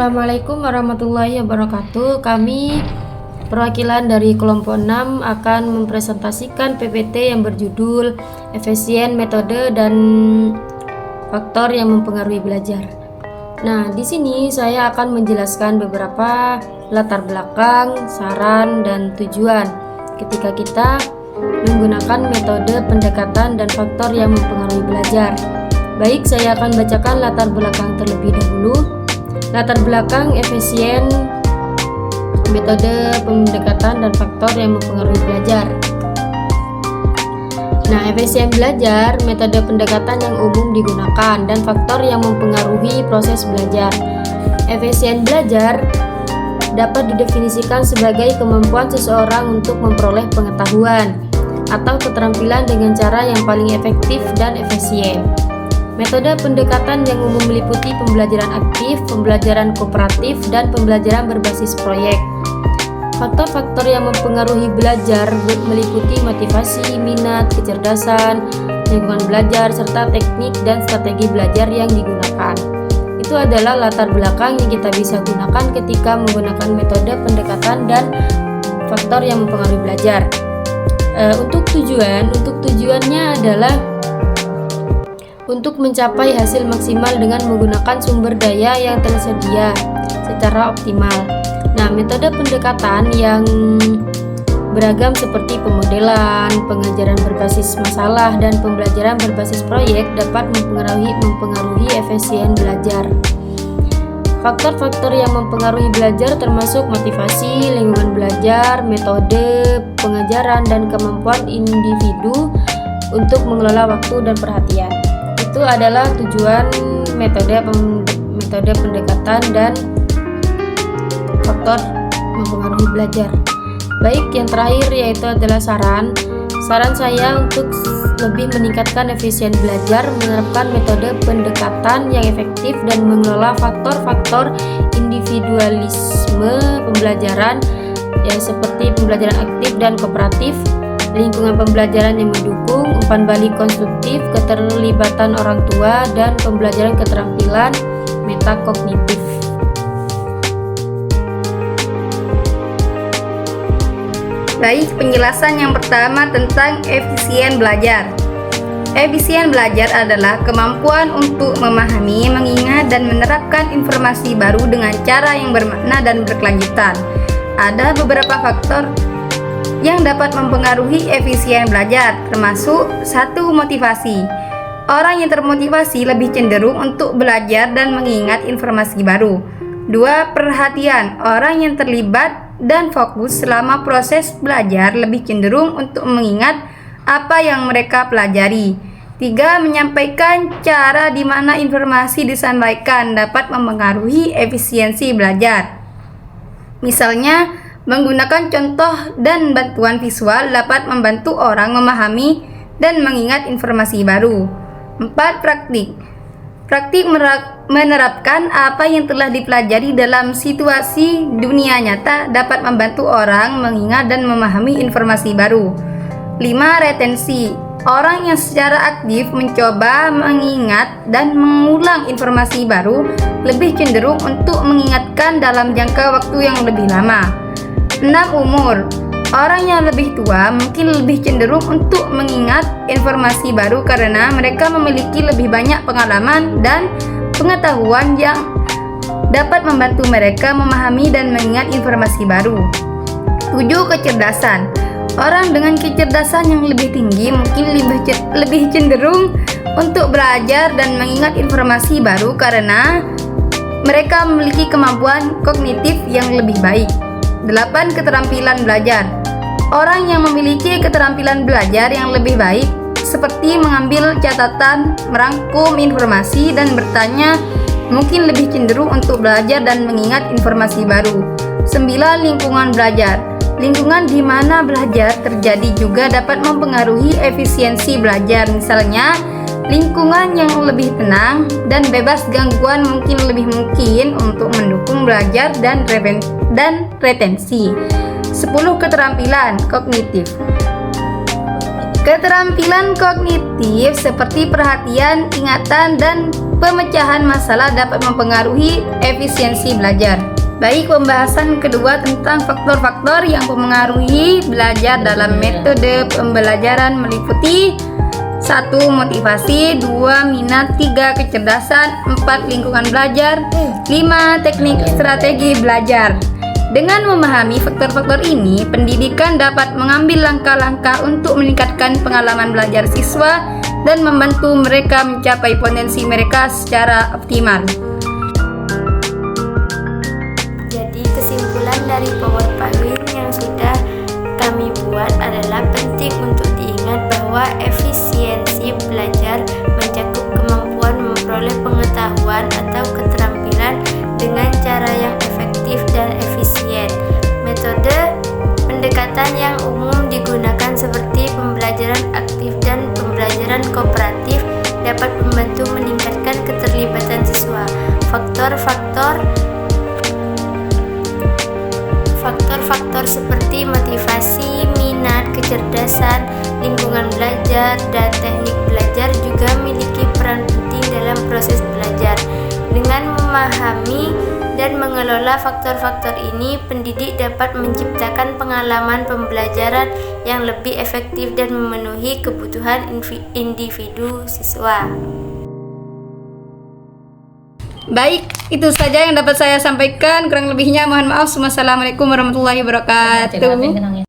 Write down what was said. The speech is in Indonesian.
Assalamualaikum warahmatullahi wabarakatuh. Kami perwakilan dari kelompok 6 akan mempresentasikan PPT yang berjudul Efisien Metode dan Faktor yang Mempengaruhi Belajar. Nah, di sini saya akan menjelaskan beberapa latar belakang, saran, dan tujuan ketika kita menggunakan metode pendekatan dan faktor yang mempengaruhi belajar. Baik, saya akan bacakan latar belakang terlebih dahulu. Latar belakang efisien metode pendekatan dan faktor yang mempengaruhi belajar. Nah, efisien belajar, metode pendekatan yang umum digunakan dan faktor yang mempengaruhi proses belajar. Efisien belajar dapat didefinisikan sebagai kemampuan seseorang untuk memperoleh pengetahuan atau keterampilan dengan cara yang paling efektif dan efisien. Metode pendekatan yang umum meliputi pembelajaran aktif, pembelajaran kooperatif, dan pembelajaran berbasis proyek. Faktor-faktor yang mempengaruhi belajar meliputi motivasi, minat, kecerdasan, lingkungan belajar, serta teknik dan strategi belajar yang digunakan. Itu adalah latar belakang yang kita bisa gunakan ketika menggunakan metode pendekatan dan faktor yang mempengaruhi belajar. Untuk tujuannya adalah untuk mencapai hasil maksimal dengan menggunakan sumber daya yang tersedia secara optimal. Nah, metode pendekatan yang beragam seperti pemodelan, pengajaran berbasis masalah, dan pembelajaran berbasis proyek dapat mempengaruhi efisien belajar. Faktor-faktor yang mempengaruhi belajar termasuk motivasi, lingkungan belajar, metode pengajaran, dan kemampuan individu untuk mengelola waktu dan perhatian. Itu adalah tujuan metode pendekatan dan faktor mempengaruhi belajar. Baik, yang terakhir yaitu adalah saran saya untuk lebih meningkatkan efisien belajar, menerapkan metode pendekatan yang efektif dan mengelola faktor-faktor individualisme pembelajaran yang seperti pembelajaran aktif dan kooperatif, lingkungan pembelajaran yang mendukung, umpan balik konstruktif, keterlibatan orang tua, dan pembelajaran keterampilan metakognitif. Baik, penjelasan yang pertama tentang efisien belajar. Efisien belajar adalah kemampuan untuk memahami, mengingat, dan menerapkan informasi baru dengan cara yang bermakna dan berkelanjutan. Ada beberapa faktor yang dapat mempengaruhi efisien belajar, termasuk 1. Motivasi. Orang yang termotivasi lebih cenderung untuk belajar dan mengingat informasi baru. 2. Perhatian. Orang yang terlibat dan fokus selama proses belajar lebih cenderung untuk mengingat apa yang mereka pelajari. 3. Menyampaikan. Cara di mana informasi disampaikan dapat mempengaruhi efisiensi belajar. Misalnya, menggunakan contoh dan bantuan visual dapat membantu orang memahami dan mengingat informasi baru. 4. Praktik. Praktik menerapkan apa yang telah dipelajari dalam situasi dunia nyata dapat membantu orang mengingat dan memahami informasi baru. 5. Retensi. Orang yang secara aktif mencoba mengingat dan mengulang informasi baru lebih cenderung untuk mengingatkan dalam jangka waktu yang lebih lama. 6. Umur. Orang yang lebih tua mungkin lebih cenderung untuk mengingat informasi baru karena mereka memiliki lebih banyak pengalaman dan pengetahuan yang dapat membantu mereka memahami dan mengingat informasi baru. 7. Kecerdasan. Orang dengan kecerdasan yang lebih tinggi mungkin lebih cenderung untuk belajar dan mengingat informasi baru karena mereka memiliki kemampuan kognitif yang lebih baik. 8. Keterampilan belajar. Orang yang memiliki keterampilan belajar yang lebih baik seperti mengambil catatan, merangkum informasi, dan bertanya mungkin lebih cenderung untuk belajar dan mengingat informasi baru. 9. Lingkungan belajar. Lingkungan di mana belajar terjadi juga dapat mempengaruhi efisiensi belajar. Misalnya, lingkungan yang lebih tenang dan bebas gangguan lebih mungkin untuk mendukung belajar dan retensi. 10. Keterampilan kognitif. Keterampilan kognitif seperti perhatian, ingatan, dan pemecahan masalah dapat mempengaruhi efisiensi belajar. Baik, pembahasan kedua tentang faktor-faktor yang mempengaruhi belajar dalam metode pembelajaran meliputi 1. Motivasi, 2. Minat, 3. Kecerdasan, 4. Lingkungan belajar, 5. Teknik strategi belajar. Dengan memahami faktor-faktor ini, pendidikan dapat mengambil langkah-langkah untuk meningkatkan pengalaman belajar siswa dan membantu mereka mencapai potensi mereka secara optimal. Jadi kesimpulan dari PowerPoint yang sudah kami buat adalah penting untuk diingat bahwa efisiensi belajar mencakup kemampuan memperoleh pengetahuan atau keterampilan dengan cara yang efektif dan efisien. Metode pendekatan yang umum digunakan seperti pembelajaran aktif dan pembelajaran kooperatif dapat membantu meningkatkan keterlibatan siswa. Faktor-faktor seperti motivasi, minat, kecerdasan, lingkungan belajar, dan teknik belajar juga memiliki peran penting dalam proses belajar. Dengan memahami dan mengelola faktor-faktor ini, pendidik dapat menciptakan pengalaman pembelajaran yang lebih efektif dan memenuhi kebutuhan individu siswa. Baik, itu saja yang dapat saya sampaikan. Kurang lebihnya mohon maaf. Wassalamualaikum warahmatullahi wabarakatuh.